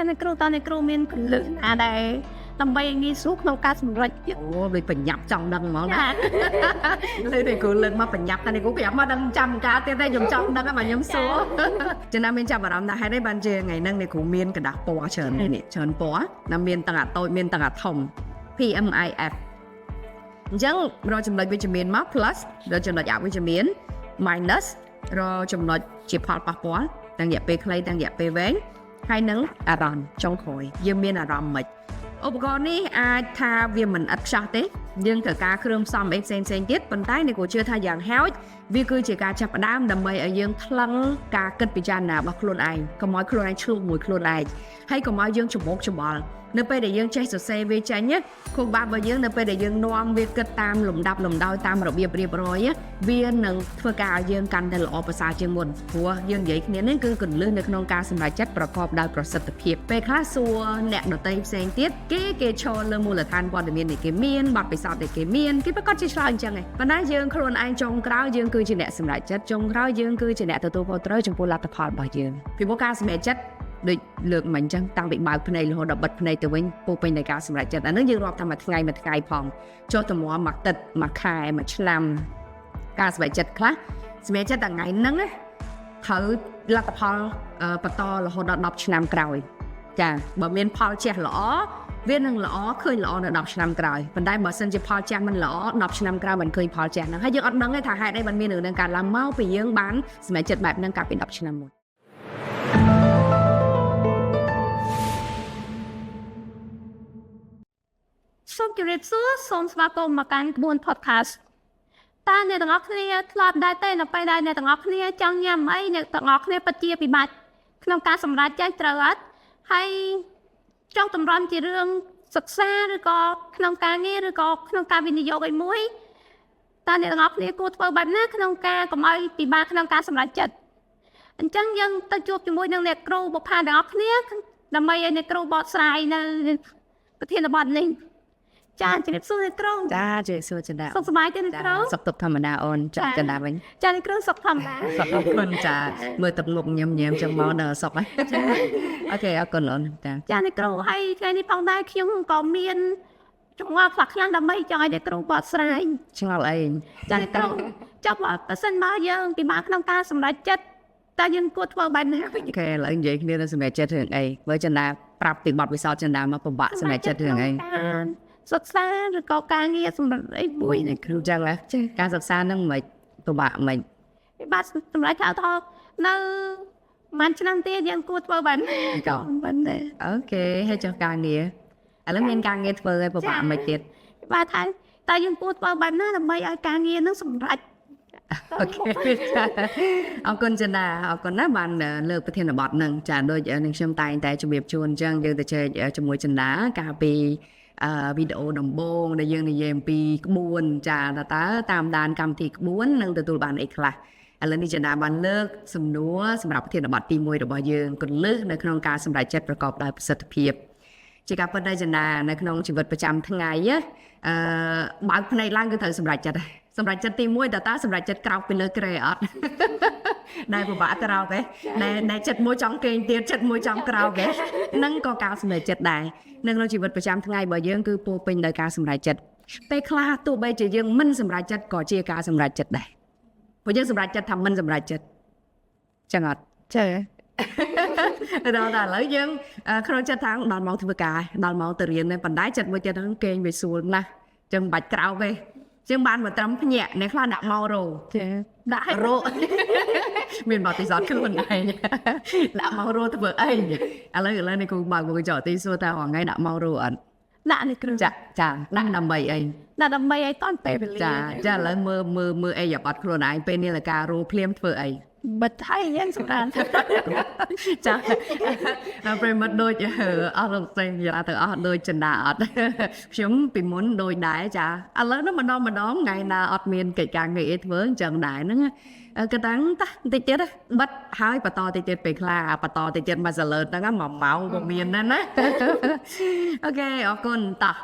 ចាអ្នកគ្រូតើអ្នកគ្រូមានកលឹះណាដែរដើម្បីងាយស្រួលក្នុងការសម្រេចអូដូចបញ្ញាប់ចង់ដឹងហ្មងណាលើតែគ្រូលើកមកបញ្ញាប់តែគ្រូប្រាប់មកដឹងចាំការទៀតតែខ្ញុំចង់ដឹងមកខ្ញុំសួរចំណាំមានចាប់អារម្មណ៍ថាហេតុអីបានជាថ្ងៃហ្នឹងអ្នកគ្រូមានកระดาษពណ៌ច្រើននេះច្រើនពណ៌ណាមានទាំងអាតូចមានទាំងអាធំ PMIF អញ្ចឹងរកចំណុចវិជ្ជមានមក plus រកចំណុចអវិជ្ជមាន minus រកចំណុចជាផលប៉ះពាល់ទាំងរយៈពេលខ្លីទាំងរយៈពេលវែងហើយនឹងអារម្មណ៍ចុងក្រោយយើងមានអារម្មណ៍មិនឧបករណ៍នេះអាចថាវាមិនឥតខ្ចោះទេយើងត្រូវការគ្រឿងផ្សំអីផ្សេងៗទៀតប៉ុន្តែអ្នកគួរជឿថាយ៉ាងហោចវាគឺជាការចាប់ផ្ដើមដើម្បីឲ្យយើងថ្លឹងការគិតពិចារណារបស់ខ្លួនឯងកុំឲ្យខ្លួនឯងឆ្លោះមួយខ្លួនឯងហើយកុំឲ្យយើងច្បោកច្បល់នៅពេលដែលយើងចេះសរសេរវាចេញគោលបារបស់យើងនៅពេលដែលយើងនាំវាគិតតាមលំដាប់លំដោយតាមរបៀបរៀបរយវានឹងធ្វើការឲ្យយើងកាន់តែល្អប្រសើរជាងមុនព្រោះយើងនិយាយគ្នានេះគឺគន្លឹះនៅក្នុងការសម្រេចចិត្តប្រកបដោយប្រសិទ្ធភាពពេលខ្លះសួរអ្នកដទៃផ្សេងទៀតគេឈរលើមូលដ្ឋានព័ត៌មានដែលគេមានបទពិសោធន៍ដែលគេមានគេប្រកាសជាឆ្លើយអញ្ចឹងឯងប៉ុន្តែយើងខ្លួនឯងចុងក្រោយយើងគឺជាអ្នកសម្រេចចិត្តចុងក្រោយយើងគឺជាអ្នកទទួលខុសត្រូវចំពោះលទ្ធផលរបស់យើងពីព្រោះការសម្រេចចិត្តដូចលើកមិនអញ្ចឹងតាំងពីបើកភ្នែករហូតដល់បិទភ្នែកទៅវិញពោពេញដោយការសម្រេចចិត្តអានឹងយើងរាប់ថាមួយថ្ងៃផងចុះតម្រាំមួយទឹកមួយខែមួយឆ្នាំការសម្រេចចិត្តខ្លះសម្រេចចិត្តថ្ងៃហ្នឹងត្រូវលទ្ធផលបន្តរហូតដល់10ឆ្នាំក្រោយចាបើមានផលជះល្អវានឹងល្អឃើញល្អនៅ10ឆ្នាំក្រោយប៉ុន្តែបើសិនជាផលជះមិនល្អ10ឆ្នាំក្រោយមិនឃើញផលជះហ្នឹងហើយយើងអត់ដឹងទេថាហេតុអីបានមានរឿងហ្នឹងកើតឡើងមកពីយើងបានសម្រេចចិត្តបែបហ្នឹងកាលពី10ឆ្នាំមុនសូមជម្រាបសួរសូមស្វាគមន៍មកកាន់ក្បួន podcast តើអ្នកទាំងអស់គ្នាធ្លាប់ដែរទេនៅពេលដែលអ្នកទាំងអស់គ្នាចង់ញ៉ាំអីអ្នកទាំងអស់គ្នាពិតជាពិបាកក្នុងការសម្រេចចិត្តត្រូវអត់ហើយចង់តម្រាំជារឿងសិក្សាឬក៏ក្នុងការងារឬក៏ក្នុងការវិនិយោគអីមួយតើអ្នកទាំងអស់គ្នាគួរធ្វើបែបណាក្នុងការកុំឲ្យពិបាកក្នុងការសម្រេចចិត្តអញ្ចឹងយើងទៅជួបជាមួយនឹងអ្នកគ្រូបុប្ផាទាំងអស់គ្នាដើម្បីឲ្យអ្នកគ្រូបកស្រាយនៅប្រធានបទនេះចាជំរាបសួរអ្នកគ្រូចាជំរាបសួរចិន្តាសុខសប្បាយទេអ្នកគ្រូសុខទុក្ខធម្មតាអូនចាចិន្តាវិញចាអ្នកគ្រូសុខធម្មតាសុខអរគុណចាមើលទឹកមុខញ៉ាំចឹងមកដល់សុខហ្នឹងអូខេអរគុណអូនចាអ្នកគ្រូហើយថ្ងៃនេះផងដែរខ្ញុំក៏មានចង្អុលខ្លះខ្លាំងដើម្បីចង់ឲ្យអ្នកគ្រូបកស្រាយឆ្ងល់អីចាអ្នកគ្រូចាប់បើសិនមកយើងពិបាកក្នុងការសម្រេចចិត្តតើយើងគួរធ្វើបែបណាវិញអូខេឥឡូវនិយាយគ្នាទៅសម្រេចចិត្តរឿងអីបើចិន្តាប្រាប់ពីបទពិសោធន៍ចិន្តាមកពិបាកសម្រេចចិត្តរឿងអីសិក្សាឬក៏ការងារសម្រាប់អីមួយអ្នកគ្រូចឹងហ៎ការសិក្សាហ្នឹងមិនពិបាកមិនពិបាកសម្រាប់ថានៅមួយឆ្នាំទៀតយើងគួរធ្វើបែបណាក៏បែបណាអូខេហើយចុះការងារឥឡូវមានការងារធ្វើហើយពិបាកមិនទៀតពិបាកថាតើយើងគួរធ្វើបែបណាដើម្បីឲ្យការងារហ្នឹងសម្រេចអូខេអរគុណចិន្តាអរគុណណាបានលើកប្រធានបទហ្នឹងចាដូចនឹងខ្ញុំតែងតែជម្រាបជូនអញ្ចឹងយើងទៅជែកជាមួយចិន្តាកាលពីវីដេអូដំបូងដែលយើងនិយាយអំពីក្បួនចាតើតាមដានកម្មវិធីក្បួននឹងទទួលបានអីខ្លះឥឡូវនេះចិន្តាបានលើកសំណួរសម្រាប់ប្រធានបទទី1របស់យើងគន្លឹះនៅក្នុងការសម្រេចចិត្តប្រកបដោយប្រសិទ្ធភាពជាការពិតដែរចិន្តានៅក្នុងជីវិតប្រចាំថ្ងៃបើកភ្នែកឡើងគឺត្រូវសម្រេចចិត្តសម្រាប់ចិត្តទី1តើសម្រាប់ចិត្តក្រោកពីលើគ្រែអត់ដែលពិបាកក្រោកទេដែលចិត្តមួយចង់គេងទៀតចិត្តមួយចង់ក្រោកទេហ្នឹងក៏ការសម្រេចចិត្តដែរនៅក្នុងជីវិតប្រចាំថ្ងៃរបស់យើងគឺពោពេញដោយការសម្រេចចិត្តពេលខ្លះទោះបីជាយើងមិនសម្រេចចិត្តក៏ជាការសម្រេចចិត្តដែរព្រោះយើងសម្រេចចិត្តថាមិនសម្រេចចិត្តចឹងអត់ចាដល់ឥឡូវយើងក្នុងចិត្តថាដល់ម៉ោងធ្វើការដល់ម៉ោងទៅរៀនប៉ុន្តែចិត្តមួយទៀតហ្នឹងគេងវាស្រួលណាស់ចឹងមិនបាច់ក្រោកទេជាងបានមកត្រឹមភ្ញាក់អ្នកខ្លះដាក់មករោចាដាក់រោមានបទពិសោធន៍ខ្លួនឯងដាក់មករោធ្វើអីឥឡូវនេះគ្រូបើកមកចោលទីសួរថារងថ្ងៃដាក់មករោអត់ដាក់នេះគ្រូចាដាក់ដើម្បីអីដាក់ដើម្បីឲ្យតាន់ពេលវេលាចាឥឡូវមើលអីយ៉ាបត់ខ្លួនឯងពេលនេះលការរោភ្លាមធ្វើអីបិទហើយយ៉ាងសម្រាប់ចាដល់ប្រិមិត្តដូចអស់រកផ្សេងនិយាយទៅអស់ដូចចិន្តាអត់ខ្ញុំពីមុនដូចដែរចាឥឡូវនេះម្ដងថ្ងៃណាអត់មានកិច្ចការងារអីធ្វើអញ្ចឹងដែរហ្នឹងក៏តាំងតាបន្តិចទៀតបិទហើយបន្តតិចទៀតពេលខ្លះបន្តតិចទៀតមកសលើហ្នឹង1ម៉ោងក៏មានដែរណាអូខេអរគុណតោះ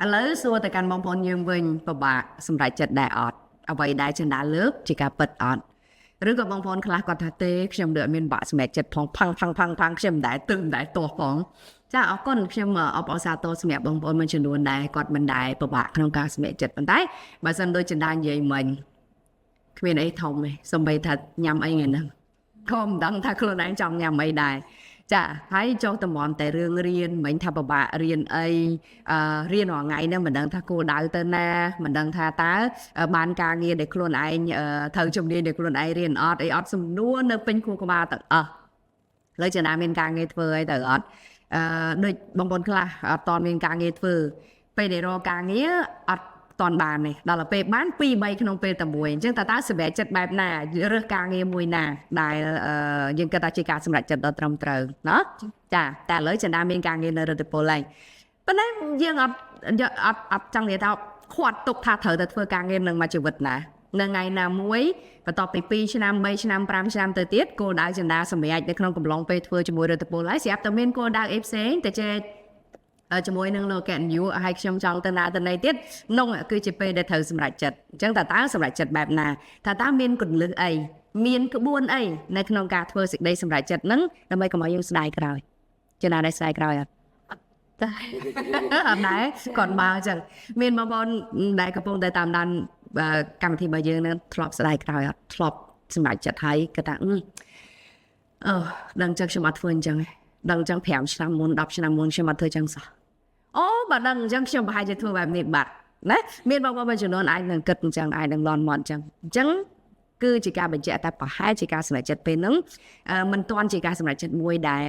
ឥឡូវសួរទៅកាន់បងប្អូនយើងវិញពិបាកសម្រេចចិត្តដែរអត់អ្វីដែលចិន្តាលើកជាការពិតអត់ ឬក៏បងប្អូនខ្លះគាត់ថាទេខ្ញុំដូចមានបាក់សម្រាប់ចិត្តផងផាំងខ្ញុំមិនដែរទឹងដែរទាស់ផងចាអរគុណខ្ញុំអបអរសាទរសម្រាប់បងប្អូនមួយចំនួនដែរគាត់មិនដែរពិបាកក្នុងការសម្រេចចិត្តប៉ុន្តែបើសិនដូចចិន្តានិយាយមិញគ្មានអីធំទេសំបីថាញ៉ាំអីថ្ងៃហ្នឹងក៏មិនដឹងថាខ្លួនឯងចង់ញ៉ាំអីដែរចាហើយចង់តម្រាំតែរឿងរៀនមិញថាពិបាករៀនអីរៀនរាល់ថ្ងៃហ្នឹងមិនដឹងថាគោលដៅទៅណាមិនដឹងថាតើបានការងារដែលខ្លួនឯងត្រូវជំនាញដែលខ្លួនឯងរៀនអត់អីអត់សំណួរនៅពេញខួរក្បាលទាំងអស់លើចំណាមានការងារធ្វើអីទៅអត់ដូចបងប្អូនខ្លះអត់តមានការងារធ្វើពេលដែលរកការងារអត់តន់បានទេដល់ទៅពេលបាន2 3ក្នុងពេលតែមួយអញ្ចឹងតើសម្រាប់ចិត្តបែបណារើសការងារមួយណាដែលយើងគិតថាជាការសម្រេចចិត្តដ៏ត្រឹមត្រូវណាចាតែឥឡូវចិន្តាមានការងារនៅរដ្ឋពលហើយប៉ុន្តែយើងអត់ចង់និយាយថាខាត់ទុកថាត្រូវតែធ្វើការងារនឹងមួយជីវិតណានៅថ្ងៃណាមួយបន្ទាប់ពី2ឆ្នាំ3ឆ្នាំ5ឆ្នាំទៅទៀតគោលដៅចិន្តាសម្រេចនៅក្នុងកំឡុងពេលធ្វើជាមួយរដ្ឋពលហើយស្រាប់តែមានគោលដៅអីផ្សេងតែចេះជាមួយនឹងលោកកញ្ញាឲ្យខ្ញុំចង់ទៅណាទៅណីទៀតនោះគឺជាពេលដែលត្រូវសម្រេចចិត្តអញ្ចឹងតើសម្រេចចិត្តបែបណាតើមានគន្លឹះអីមានក្បួនអីនៅក្នុងការធ្វើសេចក្តីសម្រេចចិត្តហ្នឹងដើម្បីកុំឲ្យយើងស្ដាយក្រោយចំណាដែរស្ដាយក្រោយអត់តែអត់ដែរគាត់មកអញ្ចឹងមានបងប្អូនដែលកំពុងតែតាមដានកម្មវិធីរបស់យើងនឹងធ្លាប់ស្ដាយក្រោយអត់ធ្លាប់សម្រេចចិត្តហើយគាត់ថាដឹងចឹងខ្ញុំអត់ធ្វើអញ្ចឹងដឹងចឹង5ឆ្នាំមុន10ឆ្នាំមុនខ្ញុំអត់ធ្វើចឹងសោះអូបើដឹងអញ្ចឹងខ្ញុំប្រហែលជាធ្វើបែបនេះបាត់ណាមានបងប្អូនមួយចំនួនអាចនឹងគិតអញ្ចឹងអាចនឹងលន់មាត់អញ្ចឹងគឺជាការបញ្ជាក់តែប្រហែលជាការសម្រេចចិត្តពេលហ្នឹងមិនទាន់ជាការសម្រេចចិត្តមួយដែល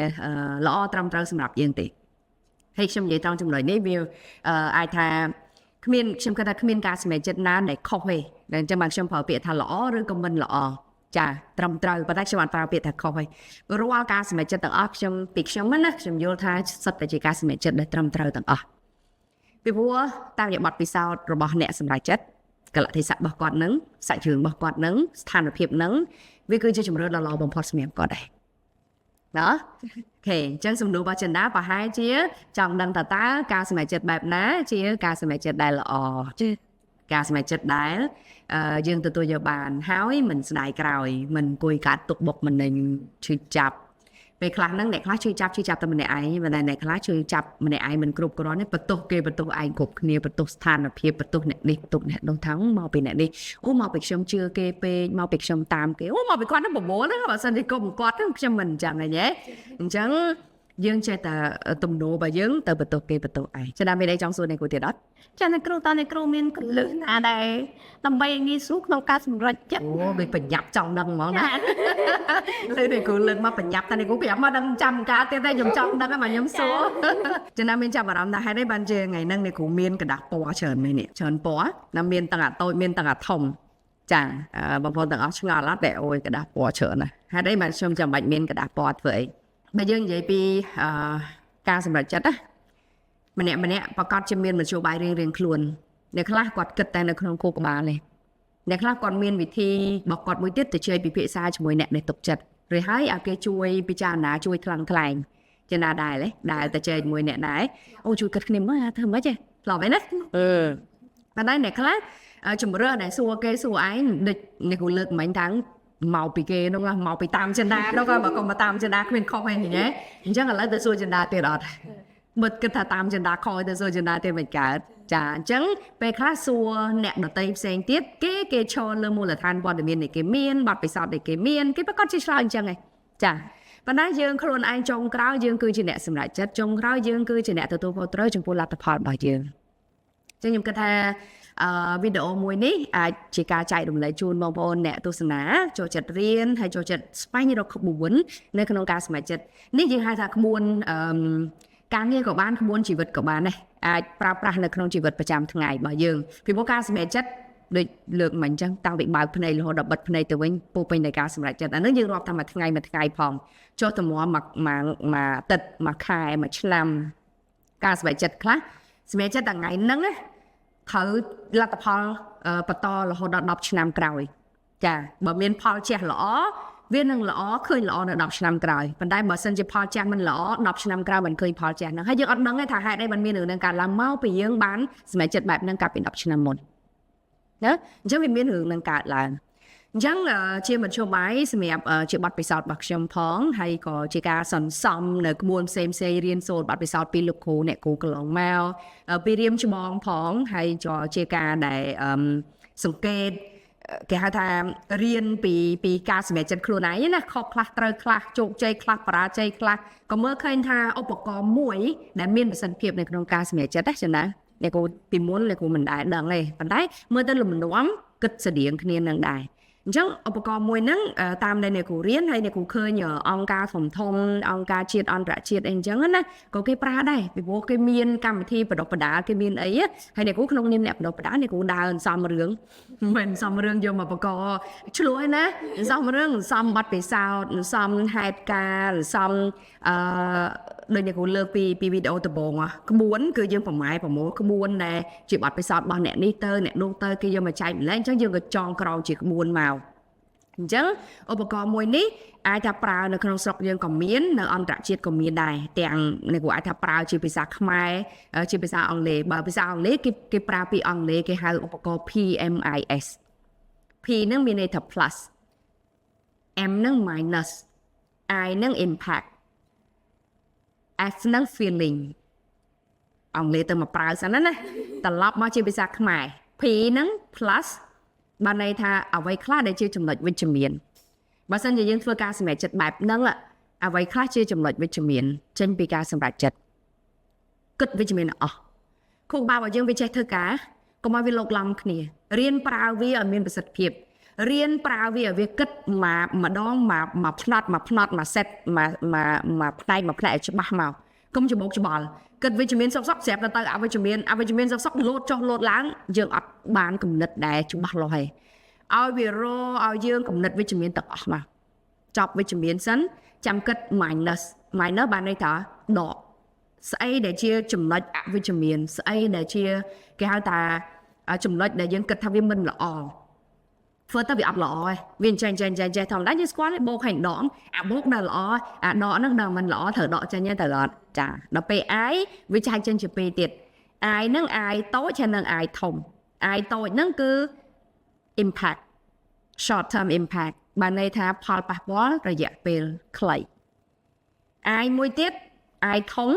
ល្អត្រឹមត្រូវសម្រាប់យើងទេហើយខ្ញុំនិយាយត្រង់ចំណុចនេះវាអាចថាខ្ញុំគិតថាគ្មានការសម្រេចចិត្តណាដែលខុសទេអញ្ចឹងបានខ្ញុំប្រើពាក្យថាល្អឬក៏មិនល្អចាត្រឹមត្រូវប៉ុន្តែខ្ញុំអត់ប្រើពាក្យថាខុសហើយរាល់ការសម្រេចចិត្តទាំងអស់ខ្ញុំណាខ្ញុំយល់ថាសុទ្ធតែជាការសម្រេចចិត្តដែលត្រឹមត្រូវទាំងអស់ពីព្រោះតាមរយៈបទពិសោធន៍របស់អ្នកសម្រេចចិត្តកលៈទេសៈរបស់គាត់នឹងសាច់រឿងរបស់គាត់នឹងស្ថានភាពនឹងវាគឺជាជំរឿនដ៏ល្អបំផុតសម្រាប់គាត់ដែរណាអូខេអញ្ចឹងសំណួររបស់ចិន្តាប្រហែលជាចង់ដឹងតើការសម្រេចចិត្តបែបណាជាការសម្រេចចិត្តដែលល្អការសម្រេចចិត្តដែលយើងទទួលយកបានហើយមិនស្ដាយក្រោយមិនអង្គុយកាត់ទុកបុកមិននឹងឈឺចាប់ពេលខ្លះហ្នឹងអ្នកខ្លះឈឺចាប់តែម្នាក់ឯងប៉ុន្តែអ្នកខ្លះឈឺចាប់ម្នាក់ឯងមិនគ្រប់គ្រាន់ទេបន្ទោសគេបន្ទោសឯងគ្រប់គ្នាបន្ទោសស្ថានភាពបន្ទោសអ្នកនេះបន្ទោសអ្នកនោះថងមកពីអ្នកនេះអូមកពីខ្ញុំជឿគេពេកមកពីខ្ញុំតាមគេអូមកពីគាត់នឹងប្រមូលហ្នឹងបើសិនជាគុំគាត់ខ្ញុំមិនអញ្ចឹងហីអញ្ចឹងយើងចេះតែទំនោររបស់យើងទៅបន្ទោសគេបន្ទោសឯងចំណាមានអីចង់សួរអ្នកគ្រូទៀតអត់ចាអ្នកគ្រូតើអ្នកគ្រូមានកលឹះណាដែរដើម្បីងាយស្រួលក្នុងការសម្រេចចិត្តអូដូចបញ្ញាប់ចង់ដឹងហ្មងណាលើអ្នកគ្រូលើកមកបញ្ញាប់តែអ្នកគ្រូប្រាប់មកដឹងចាំការទៀតតែខ្ញុំចង់ដឹងមកខ្ញុំសួរចំណាមានចាប់អារម្មណ៍ថាហេតុអីបានជាថ្ងៃហ្នឹងអ្នកគ្រូមានកระดาษពណ៌ច្រើនមែននេះច្រើនពណ៌ណាមានទាំងអាតូចមានទាំងអាធំចាបងប្អូនទាំងអស់ឆ្ងល់អត់តែអូយកระดาษពណ៌ច្រើនណាស់ហេតុអីបានខ្ញុំចាំបាច់មានកระดาษពណ៌ធ្វើអីបើយើងនិយាយពីការសម្រេចចិត្តណាម្នាក់ប្រកាសជាមានមធ្យោបាយរៀងខ្លួនអ្នកខ្លះគាត់គិតតែនៅក្នុងខួរក្បាលទេអ្នកខ្លះគាត់មានវិធីរបស់គាត់មួយទៀតទៅជួយពិភាក្សាជាមួយអ្នកដែលទុកចិត្តឬហើយឲ្យគេជួយពិចារណាជួយខ្លាំងខ្លែងចេះណាដែរដែលទៅជែកជាមួយអ្នកដែរអូជួយគិតគ្នាមើលធ្វើម៉េចទេឆ្លប់ឯណាប៉ុន្តែអ្នកខ្លះជំរឿដែលសួរគេសួរឯងដូចនេះគូលើកមិញតាំងមកពីគេនោះមកពីតាមចិន្តានោះក៏បើកុំតាមចិន្តាគ្មានខុសទេញ៉េអញ្ចឹងឥឡូវទៅសួរចិន្តាទៀតអត់មើលគិតថាតាមចិន្តាខុសទៅសួរចិន្តាទៀតមិនកើតចាអញ្ចឹងពេលខ្លះសួរអ្នកដទៃផ្សេងទៀតគេឈរលើមូលដ្ឋានព័ត៌មានដែលគេមានបទពិសោធន៍ដែលគេមានគេប្រកាសជាឆ្លើយអញ្ចឹងឯងចាប៉ុន្តែយើងខ្លួនឯងចុងក្រោយយើងគឺជាអ្នកសម្រេចចិត្តចុងក្រោយយើងគឺជាអ្នកទទួលខុសត្រូវចំពោះលទ្ធផលរបស់យើងអញ្ចឹងខ្ញុំគិតថាវីដេអូមួយនេះអាចជាការចែករំលែកជូនបងប្អូនអ្នកទស្សនាចូលចិត្តរៀនហើយចូលចិត្តស្វែងរកក្បួននៅក្នុងការសម្រេចចិត្តនេះយើងហៅថាក្បួនការងារក៏បានក្បួនជីវិតក៏បានដែរអាចប្រើប្រាស់នៅក្នុងជីវិតប្រចាំថ្ងៃរបស់យើងពីព្រោះការសម្រេចចិត្តដូចលើកមិនអញ្ចឹងតាំងពីបើកភ្នែករហូតដល់បិទភ្នែកទៅវិញពោពេញដោយការសម្រេចចិត្តអានេះយើងរាប់ថាមួយថ្ងៃផងចុះតម្រាំមួយអាទិត្យមួយខែមួយឆ្នាំការសម្រេចចិត្តខ្លះសម្រេចចិត្តថ្ងៃហ្នឹងណាត្រូវលទ្ធផលបន្តរហូតដល់10ឆ្នាំក្រោយចាបើមានផលជះល្អវានឹងល្អឃើញល្អនៅ10ឆ្នាំក្រោយប៉ុន្តែបើសិនជាផលជះមិនល្អ10ឆ្នាំក្រោយមិនឃើញផលជះហ្នឹងហើយយើងអត់ដឹងទេថាហេតុអីបានមានរឿងហ្នឹងកើតឡើងមកពីយើងបានសម្រេចចិត្តបែបហ្នឹងកាលពី10ឆ្នាំមុនណាអញ្ចឹងវាមានរឿងហ្នឹងកើតឡើង ចឹងជាមធ្យោបាយសម្រាប់ជាបទពិសោធន៍របស់ខ្ញុំផងហើយក៏ជាការសន្សំនៅក្បួនផ្សេងរៀនសូត្របទពិសោធន៍ពីលោកគ្រូអ្នកគ្រូកន្លងមកពីរៀមច្បងផងហើយក៏ជាការដែលសង្កេតគេហៅថារៀនពីការសម្រេចចិត្តខ្លួនឯងណាខុសខ្លះត្រូវខ្លះជោគជ័យខ្លះបរាជ័យខ្លះក៏មើលឃើញថាឧបករណ៍មួយដែលមានប្រសិទ្ធភាពនៅក្នុងការសម្រេចចិត្តណាចា៎ណាអ្នកគ្រូពីមុនអ្នកគ្រូមិនដែលដឹងទេប៉ុន្តែមើលទៅលំនាំគិតស្តៀងគ្នានឹងដែរអញ្ចឹងឧបករណ៍មួយហ្នឹងតាមដែលអ្នកគ្រូរៀនហើយអ្នកគ្រូឃើញអង្គការធំអង្គការជាតិអន្តរជាតិអីអញ្ចឹងណាក៏គេប្រើដែរពីព្រោះគេមានកម្មវិធីបដិបដាគេមានអីហើយអ្នកគ្រូក្នុងនាមអ្នកបដិបដាអ្នកគ្រូដើរអន្សំរឿងមិនសំរឿងយកមកបកឆ្លោះណាអន្សំរឿងអន្សំប័ណ្ណពិសោធន៍អន្សំហេតុការណ៍អន្សំដូចអ្នកគ្រូលើកពីវីដេអូដំបូងក្បួនគឺយើងប្រម៉ែប្រមូលក្បួនដែលជាប័ណ្ណពិសោធន៍របស់អ្នកនេះទៅអ្នកនោះទៅគេយកមកចែកម្លែងអញ្ចឹងយើងក៏ចងក្រងជាក្បួនមកអញ្ចឹងឧបករណ៍មួយនេះអាចថាប្រើនៅក្នុងស្រុកយើងក៏មាននៅអន្តរជាតិក៏មានដែរទាំងអ្នកគ្រូអាចថាប្រើជាភាសាខ្មែរជាភាសាអង់គ្លេសបើភាសាអង់គ្លេសគេប្រើពីអង់គ្លេសគេហៅឧបករណ៍ PMIS P នឹងមានន័យថា plus M នឹង minus I នឹង impact F នឹង feeling អង់គ្លេសទៅមកប្រើសិនណាត្រឡប់មកជាភាសាខ្មែរ P នឹង plus បានន័យថាអ្វីខ្លះដែលជាចំណុចវិជ្ជមានបើសិនជាយើងធ្វើការសម្រេចចិត្តបែបហ្នឹងអ្វីខ្លះជាចំណុចវិជ្ជមានចេញពីការសម្រេចចិត្តគិតវិជ្ជមានអស់គោលបើយើងវាចេះធ្វើការកុំឲ្យវាលោកឡំគ្នារៀនប្រើវាឲ្យមានប្រសិទ្ធភាពរៀនប្រើវាឲ្យវាគិតម្ដងមកផ្នត់មកសេតមកផ្នែកឲ្យច្បាស់មកកុំច្បោកច្បល់គិតវិជ្ជមានសុកស្រាប់ទៅអវិជ្ជមានសុកលោតចុះលោតឡើងយើងអត់បានគំនិតដែលច្បាស់លាស់ទេឲ្យវារឲ្យយើងគំនិតវិជ្ជមានទាំងអស់មកចប់វិជ្ជមានសិនចាំគិត minus បានន័យថាដកស្អីដែលជាចំណុចអវិជ្ជមានស្អីដែលជាគេហៅថាចំណុចដែលយើងគិតថាវាមិនល្អធ្វើទៅវាអត់ល្អទេវាចេញធម្មតាយើងស្គាល់ទេបោកហើយដកអាបោកដែលល្អអាដកហ្នឹងដល់មិនល្អត្រូវដកចេញទៅអត់ចាដល់ពេលអាយវាចែកចេញជាពីរទៀតអាយហ្នឹងអាយតូចហើយនឹងអាយធំអាយតូចហ្នឹងគឺ impact short term impact បានន័យថាផលប៉ះពាល់រយៈពេលខ្លីអាយមួយទៀតអាយធំ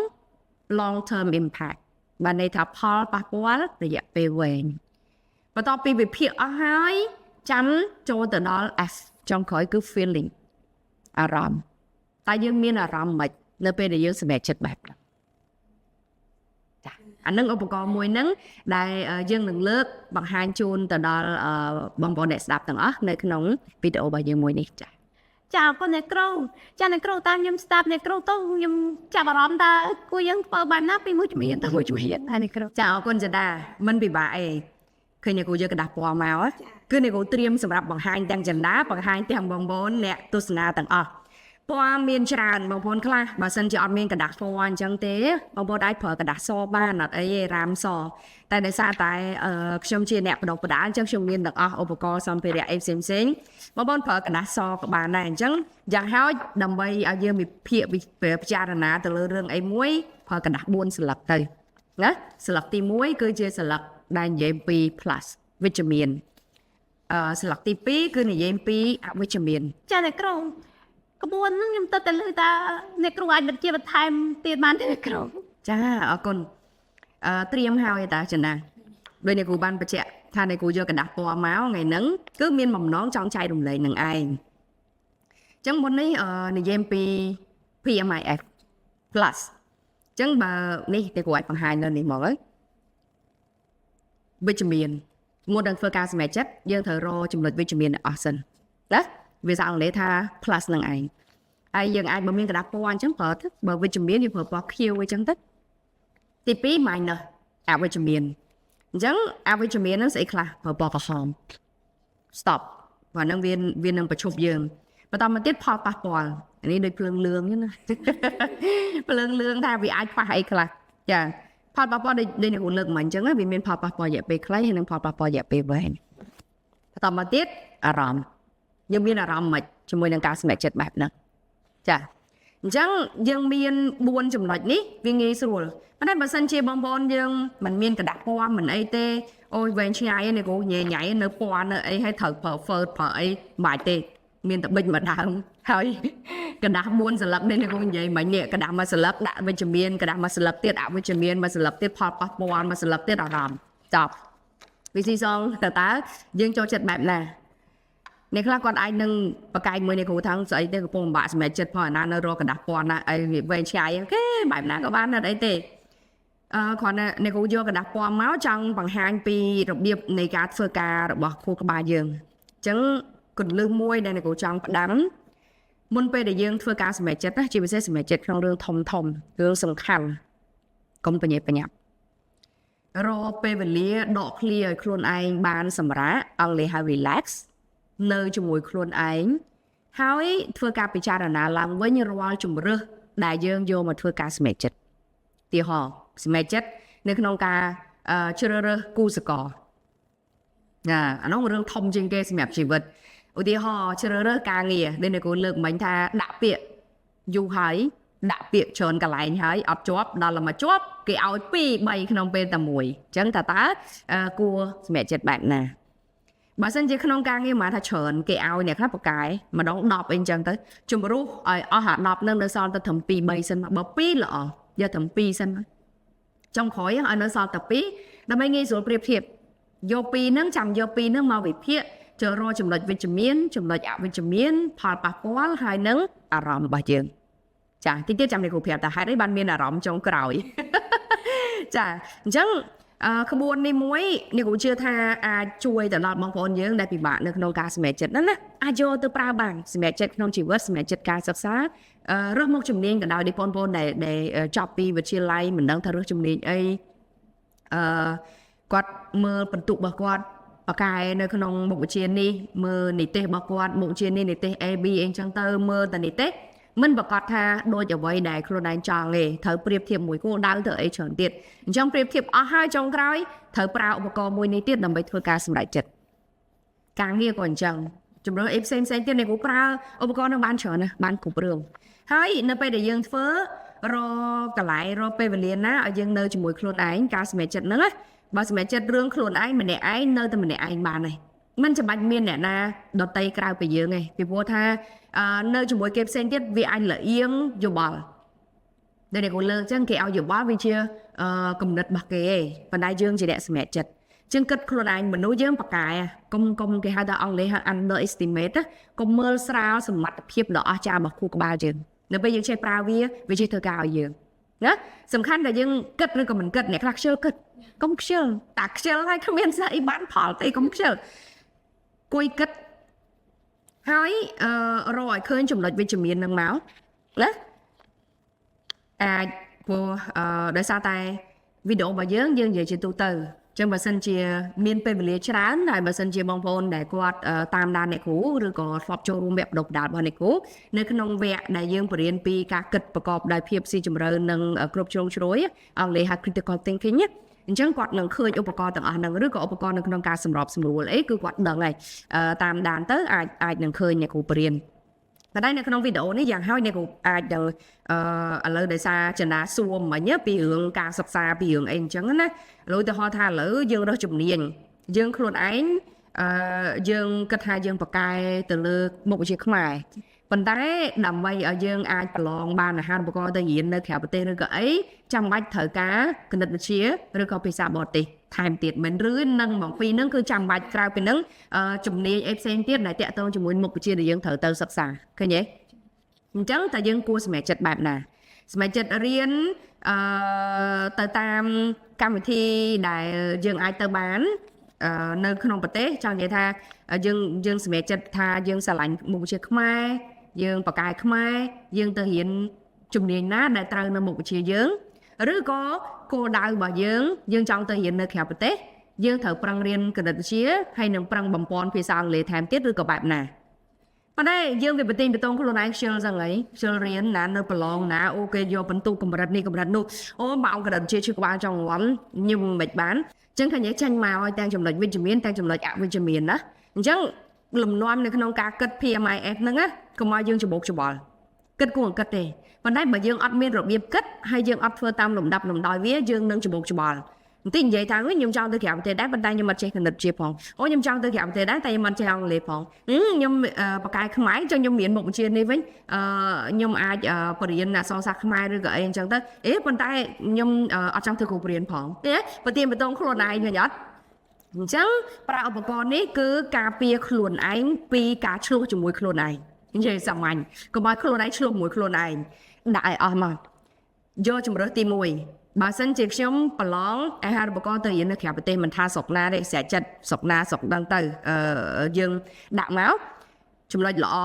long term impact បានន័យថាផលប៉ះពាល់រយៈពេលវែងបន្ទាប់ពីវិភាគអស់ហើយចាំចូលទៅដល់ F ចុងក្រោយគឺ feeling អារម្មណ៍តែយើងមានអារម្មណ៍មិននៅពេលដែលយើងសម្រេចចិត្តបែបហ្នឹងចាអានឹងឧបករណ៍មួយហ្នឹងដែលយើងនឹងលើកបង្ហាញជូនទៅដល់បងប្អូនអ្នកស្ដាប់ទាំងអស់នៅក្នុងវីដេអូរបស់យើងមួយនេះចាចាអរគុណអ្នកគ្រូអ្នកគ្រូតាមខ្ញុំស្ដាប់អ្នកគ្រូទៅខ្ញុំចាប់អារម្មណ៍ថាគួរយើងធ្វើបែបណាពីមួយជំហានទៅមួយជំហានហើយអ្នកគ្រូចាអរគុណចដាមិនពិបាកអីឃើញអ្នកគ្រូយកกระดาษពណ៌មកគឺអ្នកគ្រូត្រៀមសម្រាប់បង្ហាញទាំងចន្ទាបង្ហាញទាំងបងប្អូនអ្នកទស្សនាទាំងអស់ពណ៌មានច្រើនបងប្អូនខ្លះបើសិនជាអត់មានកระดาษពណ៌អញ្ចឹងទេបងប្អូនអាចប្រើกระดาษសបានអត់អីទេរាមសតែដោយសារតែខ្ញុំជាអ្នកបដិបដាអញ្ចឹងខ្ញុំមានទាំងអស់ឧបករណ៍សម្ភារៈអីផ្សេងបងប្អូនប្រើกระดาษសក៏បានដែរអញ្ចឹងយ៉ាងហោចដើម្បីឲ្យយើងវិភាគពិចារណាទៅលើរឿងអីមួយប្រើกระดาษ4សន្លឹកទៅណាសន្លឹកទី1គឺជាសន្លឹកដែលនិយាយពី plus វិជ្ជមានសន្លឹកទី2គឺនិយាយពីអវិជ្ជមានចាអ្នកគ្រូក្បួនហ្នឹងខ្ញុំទៅលើតាអ្នកគ្រូអាចបញ្ជាបន្ថែមទៀតបានទេអ្នកគ្រូចាអរគុណត្រៀមហើយតាចំណាដោយអ្នកគ្រូបានបញ្ជាក់ថាអ្នកគ្រូយកกระดาษពណ៌មកថ្ងៃហ្នឹងគឺមានបំណងចង់ចែករំលែកនឹងឯងអញ្ចឹងមុននេះនិយាយពី PMIF plus អញ្ចឹងបើនេះអ្នកគ្រូអាចបង្ហាញនៅនេះមកហើយវិជ្ជមានមុននឹងធ្វើការសម្រេចចិត្តយើងត្រូវរកចំណុចវិជ្ជមានអស់សិនណាវាសាអង់គ្លេសថា plus នឹងឯងហើយយើងអាចបើមានកระดาษពណ៌អញ្ចឹងប្រើទៅបើវិជ្ជមានយើងប្រើពណ៌ខៀវអញ្ចឹងទៅទី2 minus អវិជ្ជមានអញ្ចឹងអវិជ្ជមានហ្នឹងស្អីខ្លះប្រើពណ៌ក្រហម stop ព្រោះហ្នឹងវានឹងប្រឈប់យើងបន្តមកទៀតផលប៉ះពាល់នេះដូចភ្លើងលឿងហ្នឹងណាភ្លើងលឿងថាវាអាចប៉ះអីខ្លះចាផលប៉ះពាល់ដូចអ្នកគ្រូលើកមកអញ្ចឹងវាមានផលប៉ះពាល់រយៈពេលខ្លីហើយនិងផលប៉ះពាល់រយៈពេលវែងបន្តមកទៀតអារម្មណ៍យើងមានអារម្មណ៍មិនជាមួយនឹងការសម្រេចចិត្តបែបហ្នឹងចាអ chẳng dương miên buôn chùm lệch ní vì nghi sủa mà đây bà sân chia bong bon dương mình miên cả đặt qua mình ấy tê ôi về nhảy này cô nhẹ nhảy nữa qua nữa ấy hay thở phở ấy bài tê miên tập bình mà đào hơi cái đá buôn sờ lấp đây này cô vậy mà nhẹ cái đá mà sờ lấp đã bên chùm miên cái đá mà sờ lấp tiết ảo bên chùm miên mà sờ lấp tiết pop qua mà sờ lấp tiết ảo làm chọc vì gì xong ta dương cho chật bạn làในครั้งก่อนไอ้หนึ่งประกายมือในครูทั้งใส่เด็กปงบาสมัยเจ็ดพอนั้นเรากระดับปอนนะไอ้เวชชัยโอเคแบบนั้นก็บ้านนั่นไอ้เต้ก่อนในครูโยกระดับปอนเมาส์จังบางแห่งปีระเบียบในการเฟอร์การระบบครูกบายืงจังกุนลืมมวยในครูจังประดับมุนไปได้ยืงเฟอร์การสมัยเจ็ดนะจีบเซสมัยเจ็ดครั้งเรื่องทมเรื่องสำคัญกรมปัญญาปัญญารอไปเวลีดอกเคลียร์ครูนไอบานสำระเอาเลยฮารีแลกซ์nơi cho mùi khuôn ảnh hãy thưa ca bị cha là làm với như roi chùm rơ đại dương vô mà thưa ca smẹ chết thì họ smẹ chết nên không ca chưa rơ cu sờ cò nó một rương thông trên kia smẹ chỉ vật ở thì họ chưa rơ ca nghề đây này cô lực mình tha đạp bịa dù hãy đạp bịa trơn cả lại hãy ấp chóp đó là mà chóp cái áo pi bay không bên tầm mùi chẳng ta cua smẹ chết bạn nè bà sinh chỉ không càng nghe mà ta chọn cái áo này khác một cái mà đóng đọp bên chân tới chúng bố ở hạt đọp nên nó sao ta thầm pi bay sinh mà bờ pi lọ giờ thầm pi sinh trong khói ở nó sao tập pi nó mới nghe số priệp vô pi nó chầm vô pi nó mau bị phía chờ rồi chùm lệch vitamin chùm lệch ảo vitamin phạt bạc quá hai nấng rầm bà trường chả tiếp chăm này cụ phiền ta hai đấy ban miên rầm trong cái rồi chả chẳngขบวนในมวยนี่กูเชื่อท่าช่วยแต่เราบางคนเยอะได้ปีบาทในขนมการสมัยเจ็ดนั่นนะโยตัวปลาบางสมัยเจ็ดขนมชีวิตสมัยเจ็ดการศึกษาเรื่องมุกจุ่มเนียงกับดาวดิปอนได้จับปีวิทยาลัยเหมือนดังทารุจุ่มเนียงไอ้กอดมือประตูบกอดปากกายในขนมบุกเชียนนี่มือนิเตะบกอดบุกเชียนนี่นิเตะเอบีเองจังเตอร์มือแต่นิเตะมันประกาศท่าโดยจะไว้ได้ครูนายจางเลยเธอเปรียบเทียบมวยกูดาวเธอไอเฉินติดจังเปรียบเทียบให้จงกร้อยเธอปราอุปกรณ์มวยในติดนำไปทำการสำเร็จจัดการเรียกก่อนจังจุดเริ่มเอฟเซนติดในกูปราอุปกรณ์ในบ้านเฉินนะบ้านกูเปลืองให้ในไปเดี๋ยวยังเฟ้อรอกระไหลรอไปเรียนนะยังเนยจมวยครูนายการสำเร็จจัดนั่นแหละบางสมัยจัดเรื่องครูนายมันเนี่ยไอเนยแต่มันเนี่ยไอบ้านเลยมันจะบันเมียนเนี่ยนะดอตไตกลายไปเยอะไงพี่บัวท่าnơi chúng tôi kẹp sen tiết vì anh là yên dù bỏ đây này còn lơ chân kéo dù bỏ vì chưa cùng đất bạc kề và đại dương chỉ đẹp mẹ chật chân cất khuôn anh mình nói dương bạc cài công cái hai ta ông lấy ăn đợi estimate á công mơ sao sầm mặt khiếp đỏ cha bạc khu của ba dương nếu bây giờ chơi prao vì chơi thơ cao dương đó sầm khăn là dương cất nên còn mình cất này khác chơi cất công chơi tạc chơi hay không biết sao bán phở tay công chơi quay cấtហើយរកឲ្យឃើញចំណុចវិជ្ជមាននឹងមកណាអាចព្រោះដោយសារតែវីដេអូរបស់យើងនិយាយជាទូទៅចឹងបើសិនជាមានពេលវេលាច្រើនហើយបើសិនជាបងប្អូនដែលគាត់តាមដានអ្នកគ្រូឬក៏ធ្លាប់ចូលរួមវគ្គបណ្ដុះបណ្ដាលរបស់អ្នកគ្រូនៅក្នុងវគ្គដែលយើងបរៀនពីការគិតប្រកបដោយភាពស៊ីជម្រៅនិងគ្រប់ជ្រុងជ្រោយអង់គ្លេសហៅ critical thinking អញ្ចឹងគាត់នឹងឃើញឧបករណ៍ទាំងអស់ហ្នឹងឬក៏ឧបករណ៍នៅក្នុងការសម្របសម្រួលអីគឺគាត់ដឹងហើយតាមដានទៅអាចនឹងឃើញអ្នកគ្រូបរៀនតែដែរនៅក្នុងវីដេអូនេះយ៉ាងហោចអ្នកគ្រូអាចនឹងឥឡូវដោយសារចំណាសួរមិញពីរឿងការសិក្សាពីរឿងអីអញ្ចឹងណាឥឡូវទៅហៅថាឥឡូវយើងរើសជំនាញយើងខ្លួនឯងយើងគិតថាយើងបកកែទៅលើមុខវិជ្ជាខ្មែរប៉ុន្តែដើម្បីឲ្យយើងអាចប្រឡងបានអាហារូបករណ៍ទៅរៀននៅក្រៅប្រទេសឬក៏អីចាំបាច់ត្រូវការគណិតវិទ្យាឬក៏ភាសាបរទេសថែមទៀតមិនឬនឹងមកពីហ្នឹងគឺចាំបាច់ក្រៅពីហ្នឹងជំនាញអីផ្សេងទៀតដែលតាក់ទងជាមួយមុខវិជ្ជាដែលយើងត្រូវទៅសិក្សាឃើញទេអញ្ចឹងតើយើងគួរសម្រេចចិត្តបែបណាសម្រេចចិត្តរៀនទៅតាមកម្មវិធីដែលយើងអាចទៅបាននៅក្នុងប្រទេសចង់និយាយថាយើងសម្រេចចិត្តថាយើងស្រឡាញ់មុខវិជ្ជាខ្មែរយើងបកកាយខ្មែរយើងទៅរៀនជំនាញណាដែលត្រូវនៅមុខវិជ្ជាយើងឬក៏គោលដៅរបស់យើងចង់ទៅរៀននៅក្រៅប្រទេសយើងត្រូវប្រឹងរៀនគណិតវិទ្យាហើយនឹងប្រឹងបំពេញភាសាអង់គ្លេសថែមទៀតឬក៏បែបណាប៉ុន្តែយើងវាបន្ទិញបន្ទងខ្លួនឯងខ្ជិលចឹងហីខ្ជិលរៀនណានៅប្រឡងណាអូគេយកបន្ទុកកម្រិតនេះកម្រិតនោះអូម៉ោងគណិតវិទ្យាឈឺក្បាលចង់រំញឹមមិនបានចឹងឃើញចាញ់មកឲ្យទាំងចំណុចវិជ្ជមានទាំងចំណុចអវិជ្ជមានណាអញ្ចឹងលំនាំនៅក្នុងការគិត PMIF ហ្នឹងណាកុំឲ្យយើងច្បោកច្បល់គ គិតគួរគិតទេប៉ុន្តែបើយើងអត់មានរបៀបគិតហើយយើងអត់ធ្វើតាមលំដាប់លំដោយវាយើងនឹងច្បោកច្បល់បន្តិចនិយាយថាខ្ញុំចង់ទៅក្រៅប្រទេសដែរប៉ុន្តែខ្ញុំអត់ចេះគណិតជាផងអូខ្ញុំចង់ទៅក្រៅប្រទេសដែរតែខ្ញុំអត់ចេះអង់គ្លេសផងខ្ញុំបកកាយខ្មែរចង់ខ្ញុំរៀនមុខវិជ្ជានេះវិញខ្ញុំអាចបរៀនអក្សរសាស្ត្រខ្មែរឬក៏អីអញ្ចឹងទៅប៉ុន្តែខ្ញុំអត់ចង់ធ្វើគ្រូបរៀនផងបើទៀងបតងខ្លួនឯងឃើញអត់អញ្ចឹងប្រើឧបករណ៍នេះគឺការពារខ្លួនឯងពីការឆ្លោះជាមួយខ្លួនឯងនិយាយសាមញ្ញកុំឲ្យខ្លួនឯងឆ្លោះជាមួយខ្លួនឯងដាក់ឲ្យអស់មកយកជំរើសទី1បើសិនជាខ្ញុំប្រឡងអាហារូបករណ៍ទៅរៀននៅក្រៅប្រទេសមិនថាស្រុកណាទេស្រែកចិត្តស្រុកណាស្រុកដឹងទៅយើងដាក់មកចំណុចល្អ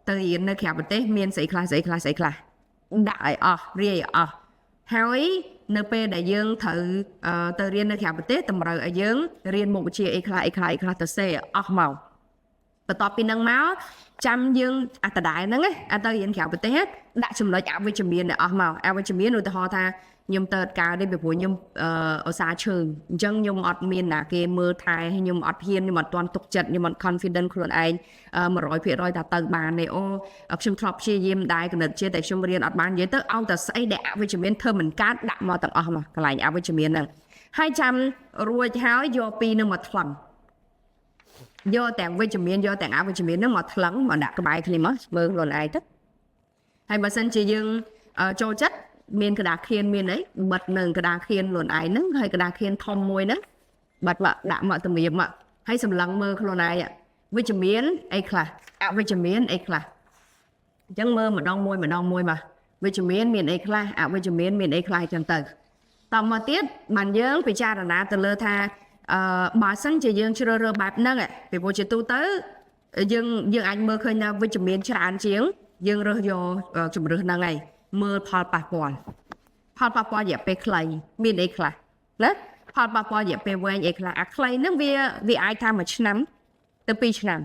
ទៅរៀននៅក្រៅប្រទេសមានស្អីខ្លះដាក់ឲ្យអស់រាយឲ្យអស់ហើយនៅពេលដែលយើងត្រូវទៅរៀននៅក្រៅប្រទេសតម្រូវឲ្យយើងរៀនមុខវិជ្ជាអីខ្លះទៅសេអស់មកបន្ទាប់ពីនឹងមកចាំយើងអត្តដែរហ្នឹងអត់ទៅរៀនក្រៅប្រទេសដាក់ចំណុចអវិជ្ជមានឲ្យអស់មកអវិជ្ជមានឧទាហរណ៍ថាខ្ញុំទៅកើតទេពីព្រោះខ្ញុំឧស្សាហ៍ឈើអញ្ចឹងខ្ញុំអត់មានណាគេមើលថែខ្ញុំអត់ហ៊ានខ្ញុំអត់ទាន់ទុកចិត្តខ្ញុំអត់ confident ខ្លួនឯង 100% ថាទៅបានទេអូខ្ញុំធ្លាប់ព្យាយាមដែរគណិតជាតែខ្ញុំរៀនអត់បាននិយាយទៅឲ្យតែស្អីដែលអវិជ្ជមានធ្វើមិនកើតដាក់មកទាំងអស់មកកន្លែងអវិជ្ជមានហ្នឹងហើយចាំរួចហើយយកពីនឹងមកថ្លឹងយកទាំងវិជ្ជមានយកទាំងអវិជ្ជមានហ្នឹងមកថ្លឹងមកដាក់ក្បែរគ្នាមកមើលខ្លួនឯងទៅហើយបើសិនជាយើងចូលចិត្តមានក្តារខៀនមានអីបិទនឹងក្តារខៀនខ្លួនឯងហ្នឹងហើយក្តារខៀនធំមួយហ្នឹងបាត់មកដាក់មកតម្រៀបមកហើយសម្លឹងមើលខ្លួនឯងវិជ្ជមានអីខ្លះអវិជ្ជមានអីខ្លះអញ្ចឹងមើលម្ដងមួយមកវិជ្ជមានមានអីខ្លះអវិជ្ជមានមានអីខ្លះអញ្ចឹងទៅតមកទៀតបានយើងពិចារណាទៅលើថាបើសិនជាយើងជ្រើសរើសបែបហ្នឹងពីព្រោះជាទូទៅយើងអាចមើលឃើញថាវិជ្ជមានច្រើនជាងយើងរើសយកជំរើសហ្នឹងហើយមើលផលប៉ះពាល់រយៈពេលខ្លីមានអីខ្លះណាផលប៉ះពាល់រយៈពេលវែងអីខ្លះអាខ្លីហ្នឹងវាអាចថា1ឆ្នាំទៅ2ឆ្នាំ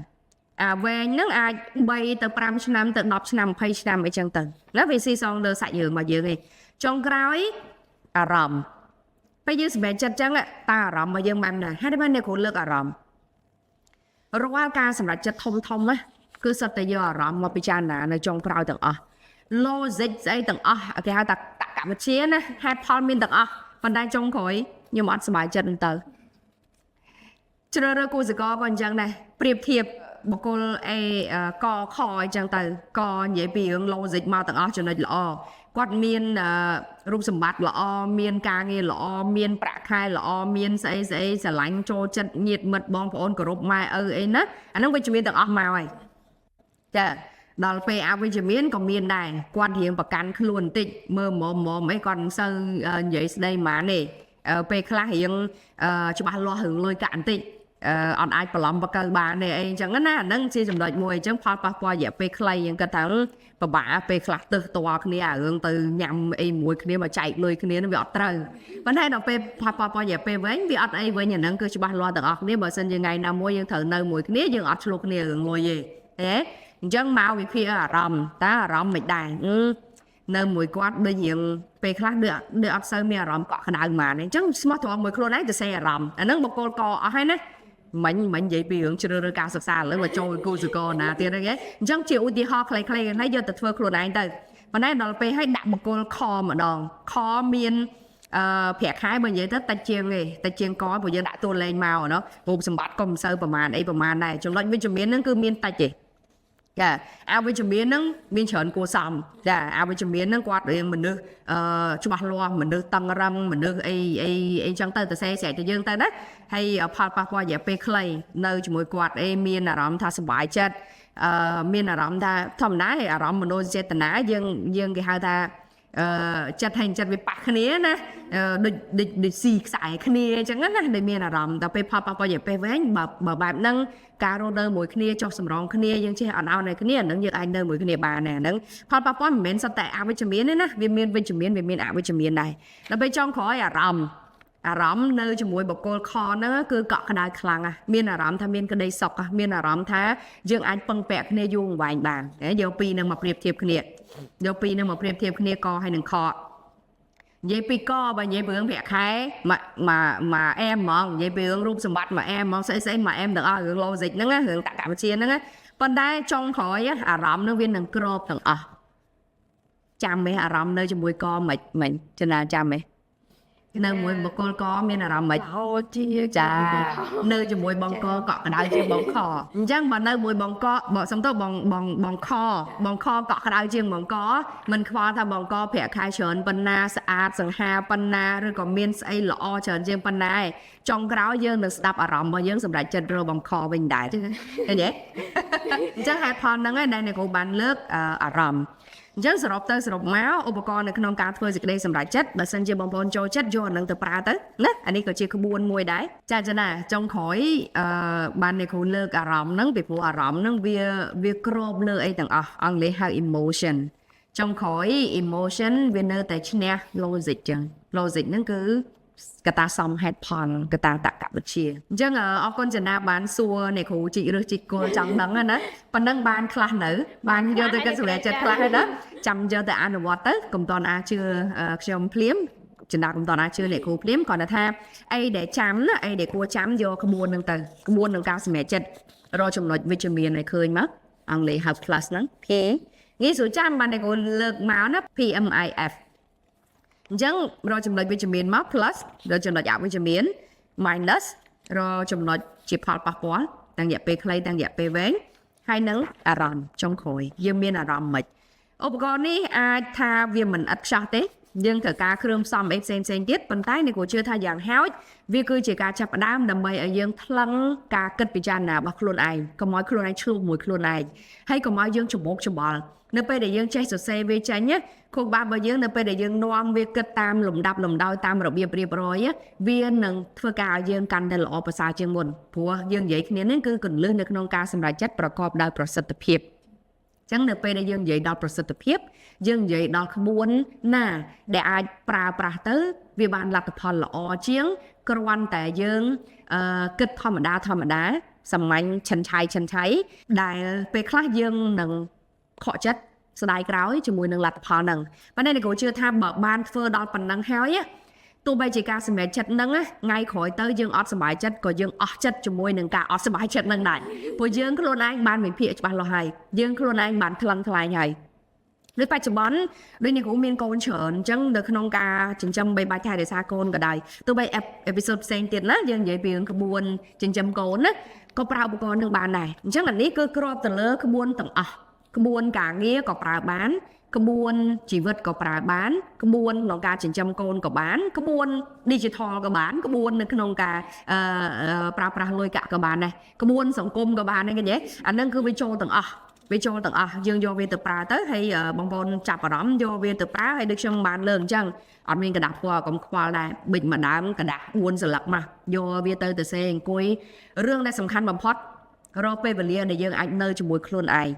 អាវែងហ្នឹងអាច3ទៅ5ឆ្នាំទៅ10ឆ្នាំ20ឆ្នាំអីចឹងទៅណាវាស៊ីសងលើសាច់យើងមកយើងឯងចុងក្រោយអារម្មណ៍ពេលយើងសម្រេចចិត្តចឹងតើអារម្មណ៍របស់យើងបែបណាហើយបានអ្នកគ្រូលើកអារម្មណ៍រាល់ការសម្រេចចិត្តធំណាគឺសុទ្ធតែយកអារម្មណ៍មកពិចារណានៅចុងក្រោយទាំងអស់ logic ស្អីទាំងអស់គេហៅថាតក្កវិទ្យាណាហេតុផលមានទាំងអស់ប៉ុន្តែចុងក្រោយខ្ញុំអត់សប្បាយចិត្តទៅជ្រើសរើសគូសកលក៏អញ្ចឹងដែរប្រៀបធៀបបុគ្គលកខអញ្ចឹងទៅកនិយាយពីរឿង logic មកទាំងអស់ចំណុចល្អគាត់មានរូបសម្បត្តិល្អមានការងារល្អមានប្រាក់ខែល្អមានស្អីស្រឡាញ់ចូលចិត្តញាតិមិត្តបងប្អូនគោរពម៉ែឪអីណាអាហ្នឹងវិជ្ជមានទាំងអស់មកហើយចាដល់ពេលអវិជ្ជមានក៏មានដែរគាត់រៀងប្រកាន់ខ្លួនបន្តិចមើលមុំអីគាត់មិនសូវនិយាយស្ដីហ្មងទេពេលខ្លះរៀងច្បាស់លាស់រឿងលុយកាក់បន្តិចអត់អាចប្រឡំបកើបានទេអីអញ្ចឹងណាអាហ្នឹងជាចំណុចមួយអញ្ចឹងផលប៉ះពាល់រយៈពេលខ្លីយើងគិតថាពិបាកពេលខ្លះទើសតល់គ្នាអារឿងទៅញ៉ាំអីមួយគ្នាមកចែកលុយគ្នានឹងវាអត់ត្រូវប៉ុន្តែដល់ពេលផលប៉ះពាល់រយៈពេលវិញវាអត់អីវិញអាហ្នឹងគឺច្បាស់លាស់ទាំងអស់គ្នាបើសិនជាថ្ងៃណាមួយយើងត្រូវនៅមួយគ្នាយើងអត់ឆ្លោះគ្នារឿងលុយទេអញ្ចឹងមកវិភាគអារម្មណ៍តើអារម្មណ៍មិនដែរនៅមួយគាត់ដូចរៀងពេលខ្លះដូចអត់សូវមានអារម្មណ៍កក់ក្ដៅហ្មងអញ្ចឹងស្មោះត្រង់មួយខ្លួនឯងទៅសេអារម្មណ៍អាហ្នឹងបកគោលកអស់ហើយណាមិញនិយាយពីរឿងជ្រើសរើសការសិក្សាឥឡូវមកចូលគូសកលណាទៀតហ្នឹងអញ្ចឹងជាឧទាហរណ៍ខ្លីៗហើយយកទៅធ្វើខ្លួនឯងទៅប៉ុន្តែដល់ពេលឲ្យដាក់បកគោលខម្ដងខមានប្រាក់ខែបើនិយាយទៅតិចជាងទេតិចជាងកព្រោះយើងដាក់តួលេខមកណោះរូបសម្បត្តិក៏មិនសូវប្រមាណដែរចំណុចវិជ្ជមានហ្នឹងគឺមានតិចទេចាអវិជ្ជមានហ្នឹងមានច្រើនគួរសមចាអវិជ្ជមានហ្នឹងគាត់រៀងមនុស្សច្បាស់លាស់មនុស្សតឹងរឹងមនុស្សអីចឹងទៅសេស្រែកទៅយើងទៅណាហើយផលប៉ះពាល់រយៈពេលខ្លីនៅជាមួយគាត់មានអារម្មណ៍ថាសុបាយចិត្តមានអារម្មណ៍ថាធម្មតាអារម្មណ៍មនោចេតនាយើងគេហៅថាចិត្តហើយចិត្តវាប៉ះគ្នាណាដូចស៊ីខ្សែគ្នាអញ្ចឹងណាដែលមានអារម្មណ៍ដល់ពេលផលប៉ះពាល់រយៈពេលវែងបើបែបហ្នឹងការរស់នៅមួយគ្នាចុះសម្រងគ្នាយើងចេះអត់អោនឲ្យគ្នាអាហ្នឹងយើងអាចនៅមួយគ្នាបានដែរអាហ្នឹងផលប៉ះពាល់មិនមែនសុទ្ធតែអវិជ្ជមានទេណាវាមានវិជ្ជមានវាមានអវិជ្ជមានដែរដល់ពេលចុងក្រោយអារម្មណ៍នៅជាមួយបុគ្គលខហ្នឹងគឺកក់ក្ដៅខ្លាំងមានអារម្មណ៍ថាមានក្តីសុខមានអារម្មណ៍ថាយើងអាចពឹងពាក់គ្នាយូរអង្វែងបានយកពីរនឹងមកប្រៀបធៀបគ្នាកហើយនឹងខនិយាយពីកបើនិយាយពីរឿងប្រាក់ខែមកអែមហ្មងនិយាយពីរឿងរូបសម្បត្តិមកអែមហ្មងស្អីមកអែមទាំងអស់រឿង logic ហ្នឹងរឿងតក្កវិទ្យាហ្នឹងប៉ុន្តែចុងក្រោយអារម្មណ៍នឹងវានឹងក្របទាំងអស់ ចាំmấy à rầm nơi cho mùi co mình cho nên chăm mấy nơi mùi một con co miên à rầm mấy chà nơi cho mùi bong co cọ cái đau chiên bong kho chẳng mà nơi mùi bong co bỏ xong tôi bong kho cọ cái đau chiên bong co mình khoa tham bong co phẹ khai trơn panna sạch sẵn ha panna rồi còn miên say lọ trơn chiên panna trong cái áo dương được đập à rầm mà dương sầm đại chân rồi bong kho bình đại thế nhé chẳng hai pon năng ấy đây này của bạn lớp à rầm chẳngสรุปទៅសរុបមកឧបករណ៍នៅក្នុងការធ្វើសេចក្តីសម្រេចចិត្តបើសិនជាបងប្អូនចូលចិត្តយកអានឹងទៅប្រើទៅណាអានេះក៏ជាក្បួនមួយដែរចាចាណាចុងក្រោយបានអ្នកគ្រូលើកអារម្មណ៍ហ្នឹងពីព្រោះអារម្មណ៍ហ្នឹងវាគ្របលើអីទាំងអស់អង់គ្លេសហៅ emotion ចុងក្រោយ emotion វានៅតែឈ្នះ logic ចឹង logic ហ្នឹងគឺកតាសំហេតុផលកតាតក្កវិទ្យាអញ្ចឹងអរគុណចំណាបានសួរអ្នកគ្រូជីករឹសជីគល់ចង់ដឹងណាប៉ុណ្ណឹងបានខ្លះនៅបានយកទៅគិតសម្រាប់ចិត្តខ្លះហើយណាចាំយកទៅអនុវត្តទៅកុំតន់អាចជឿខ្ញុំភ្លាមចំណាកុំតន់អាចជឿអ្នកគ្រូភ្លាមគ្រាន់តែថាអីដែលចាំណាអីដែលគួរចាំយកក្បួននឹងទៅក្បួននឹងការសម្រាប់ចិត្តរកចំណុចវិជ្ជមានឲ្យឃើញមកអង់គ្លេសហៅ plus ហ្នឹងគេងាយស្រួលចាំបានអ្នកគ្រូលើកមកណា PMIF អញ្ចឹងរកចំណុចវិជ្ជមានមក plus រកចំណុចអវិជ្ជមាន minus រកចំណុចជាផលប៉ះពាល់ទាំងរយៈពេលខ្លីទាំងរយៈពេលវែងហើយនឹងអារម្មណ៍ចុងក្រោយយើងមានអារម្មណ៍មិនឧបករណ៍នេះអាចថាវាមិនឥតខ្ចោះទេយើងត្រូវការគ្រឿងផ្សំអីផ្សេងទៀតប៉ុន្តែអ្នកគួរជឿថាយ៉ាងហោចវាគឺជាការចាប់ផ្ដើមដើម្បីឲ្យយើងថ្លឹងការគិតពិចារណារបស់ខ្លួនឯងកុំឲ្យខ្លួនឯងឆ្លោះមួយខ្លួនឯងហើយកុំឲ្យយើងច្បោកច្បល់នៅពេលដែលយើងចេះសរសេរវាចេញណាខុសបាបរបស់យើងនៅពេលដែលយើងនាំវាគិតតាមលំដាប់លំដោយតាមរបៀបរៀបរយវានឹងធ្វើការឲ្យយើងកាន់តែល្អប្រសើរជាងមុនព្រោះយើងនិយាយគ្នានេះគឺគន្លឹះនៅក្នុងការសម្រេចចិត្តប្រកបដោយប្រសិទ្ធភាពអញ្ចឹងនៅពេលដែលយើងនិយាយដល់ប្រសិទ្ធភាពយើងនិយាយដល់ក្បួនណាដែលអាចប្រើប្រាស់ទៅវាបានលទ្ធផលល្អជាងគ្រាន់តែយើងគិតធម្មតាសាមញ្ញឆិនឆៃដែលពេលខ្លះយើងនឹងខកចិត្តស្ដាយក្រោយជាមួយនឹងលទ្ធផលហ្នឹងប៉ុន្តែអ្នកគ្រូជឿថាបើបានធ្វើដល់ប៉ុណ្ណឹងហើយទោះបីជាការសម្រេចចិត្តហ្នឹងថ្ងៃក្រោយទៅយើងអត់សប្បាយចិត្តក៏យើងអស់ចិត្តជាមួយនឹងការអត់សប្បាយចិត្តហ្នឹងដែរព្រោះយើងខ្លួនឯងបានវិភាគច្បាស់លាស់ហើយយើងខ្លួនឯងបានថ្លឹងថ្លែងហើយដូចបច្ចុប្បន្នដូចអ្នកគ្រូមានកូនច្រើនអញ្ចឹងនៅក្នុងការចិញ្ចឹមបីបាច់ថែរក្សាកូនក៏ដោយទោះបីអេពីសូតផ្សេងទៀតណាយើងនិយាយពីក្បួនចិញ្ចឹមកូនណាក៏ប្រើឧបករណ៍នឹងបានដែរអញ្ចឹងអានេះគឺគ្របទៅលើក្បួនទាំងអស់ក្បួនការងារក៏ប្រើបានក្បួនជីវិតក៏ប្រើបានក្បួនក្នុងការចិញ្ចឹមកូនក៏បានក្បួន digital ក៏បានក្បួននៅក្នុងការប្រើប្រាស់លុយកាក់ក៏បានដែរក្បួនសង្គមក៏បានដែរឃើញទេអាហ្នឹងគឺវាចូលទាំងអស់យើងយកវាទៅប្រើទៅហើយបងប្អូនចាប់អារម្មណ៍យកវាទៅប្រើហើយដូចខ្ញុំបានលើកអញ្ចឹងអត់មានកระดาษពណ៌កុំខ្វល់ដែរប៊ិចម្ដងกระดาษ4សន្លឹកមកយកវាទៅសរសេរអង្គុយរឿងដែលសំខាន់បំផុតរកពេលវេលាដែលយើងអាចនៅជាមួយខ្លួនឯង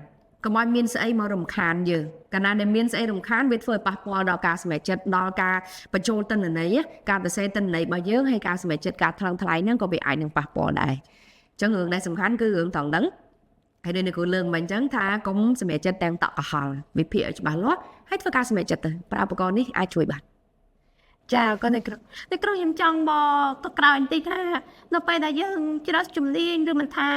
កុំឲ្យមានស្អីមករំខានយើងកាលណាដែលមានស្អីរំខានវាធ្វើឲ្យប៉ះពាល់ដល់ការសម្រេចចិត្តដល់ការបញ្ចូលទិន្នន័យការសរសេរទិន្នន័យរបស់យើងហើយការសម្រេចចិត្តការថ្លឹងថ្លែងហ្នឹងក៏វាអាចនឹងប៉ះពាល់ដែរអញ្ចឹងរឿងដែលសំខាន់គឺរឿងត្រង់ហ្នឹងហើយដូចគ្រូលើកមកអញ្ចឹងថាកុំសម្រេចចិត្តទាំងតក់កុហលវិភាគឲ្យច្បាស់លាស់ហើយធ្វើការសម្រេចចិត្តទៅប្រើឧបករណ៍នេះអាចជួយបានចាក៏អ្នកគ្រូខ្ញុំចង់บอกទៅក្រោយបន្តិចថានៅពេលដែលយើងជ្រើសជំនាញឬមិនថា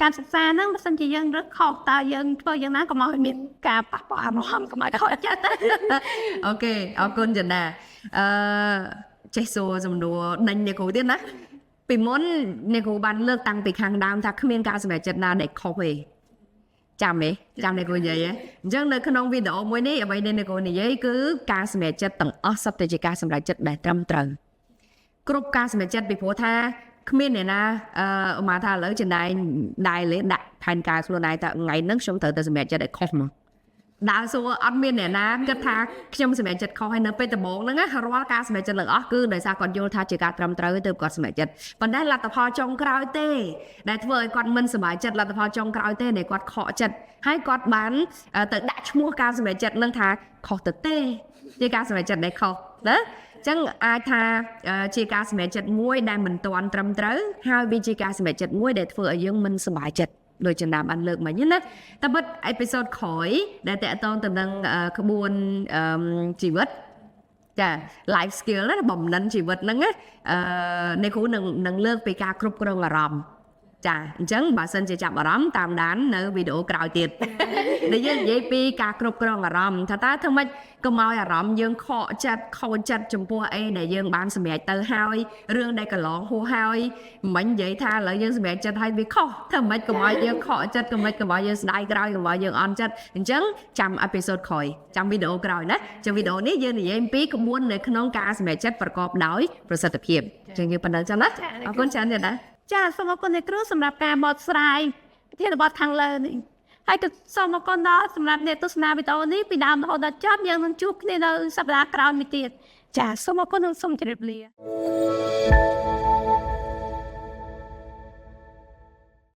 ការសិក្សាហ្នឹងបើសិនជាយើងរឹកខុសតើយើងធ្វើយ៉ាងណាកុំឲ្យមានការប៉ះពាល់អារម្មណ៍កុំឲ្យខកចិត្តអូខេអរគុណចំណាចេះសួរសំណួរដេញអ្នកគ្រូទៀតណាពីមុនអ្នកគ្រូបានលើកតាំងពីខាងដើមថាគ្មានការសម្រេចចិត្តណាដែលខុសទេចាំអ្នកគ្រូនិយាយអញ្ចឹងនៅក្នុងវីដេអូមួយនេះអ្វីដែលអ្នកគ្រូនិយាយគឺការសម្រេចចិត្តទាំងអស់សុទ្ធតែជាការសម្រេចចិត្តដែលត្រឹមត្រូវគ្រប់ការសម្រេចចិត្តពីព្រោះថាគ្មានអ្នកណាមកថាឥឡូវចំណាយដែរលេដាក់ផែនការខ្លួនឯងតែថ្ងៃហ្នឹងខ្ញុំត្រូវតែសម្រេចចិត្តឲ្យខុសមកដើរសួរអត់មានអ្នកណាគិតថាខ្ញុំសម្រេចចិត្តខុសហើយនៅពេលដំបូងហ្នឹងរាល់ការសម្រេចចិត្តទាំងអស់គឺដោយសារគាត់យល់ថាជាការត្រឹមត្រូវទើបគាត់សម្រេចចិត្តប៉ុន្តែលទ្ធផលចុងក្រោយទេដែលធ្វើឲ្យគាត់មិនសប្បាយចិត្តលទ្ធផលចុងក្រោយទេដែលគាត់ខកចិត្តហើយគាត់បានទៅដាក់ឈ្មោះការសម្រេចចិត្តនឹងថាខុសទៅទេជាការសម្រេចចិត្តដែលខុសណាអញ្ចឹងអាចថាជាការសម្រេចចិត្តមួយដែលមិនទាន់ត្រឹមត្រូវហើយវាជាការសម្រេចចិត្តមួយដែលធ្វើឲ្យយើងមិនសប្បាយចិត្តដោយចំណាំបានលើកមិញណាតែបិទអេពីសូតក្រោយដែលតកតងទៅនឹងក្បួនជីវិតចា life skill ណាបំណិនជីវិតហ្នឹងអ្នកគ្រូនឹងលើកពីការគ្រប់គ្រងអារម្មណ៍ ចាអញ្ចឹងបើសិនជាចាប់អារម្មណ៍តាមដាននៅវីដេអូក្រោយទៀតដែលយើងនិយាយពីការគ្រប់គ្រងអារម្មណ៍ថាតើធ្វើម៉េចកុំឲ្យអារម្មណ៍យើងខកចិត្តខូចចិត្តចំពោះអីដែលយើងបានសម្រេចទៅហើយរឿងដែលកន្លងហួសហើយមិននិយាយថាឥឡូវយើងសម្រេចចិត្តឲ្យវាខុសធ្វើម៉េចកុំឲ្យយើងខកចិត្តកុំឲ្យកុំឲ្យយើងស្ដាយក្រោយកុំឲ្យយើងអន់ចិត្តអញ្ចឹងចាំអេពីសូតក្រោយចាំវីដេអូក្រោយណាចាំវីដេអូនេះយើងនិយាយអំពីក្បួននៅក្នុងការសម្រេចចិត្តប្រកបដោយប្រសិទ្ធភាពអញ្ចឹងយើងប៉ុណ្ណឹងចឹងណាអរគុណច្រើនទៀតណា ចាសូមអរគុណអ្នកគ្រូសម្រាប់ការបកស្រាយវិធានបទខាងលើនេះហើយក៏សូមអរគុណដល់សម្រាប់អ្នកទស្សនាវីដេអូនេះពីដើមរហូតដល់ចប់យើងនឹងជួបគ្នានៅសប្តាហ៍ក្រោយមួយទៀតចាសូមអរគុណនិងសូមជម្រាបលា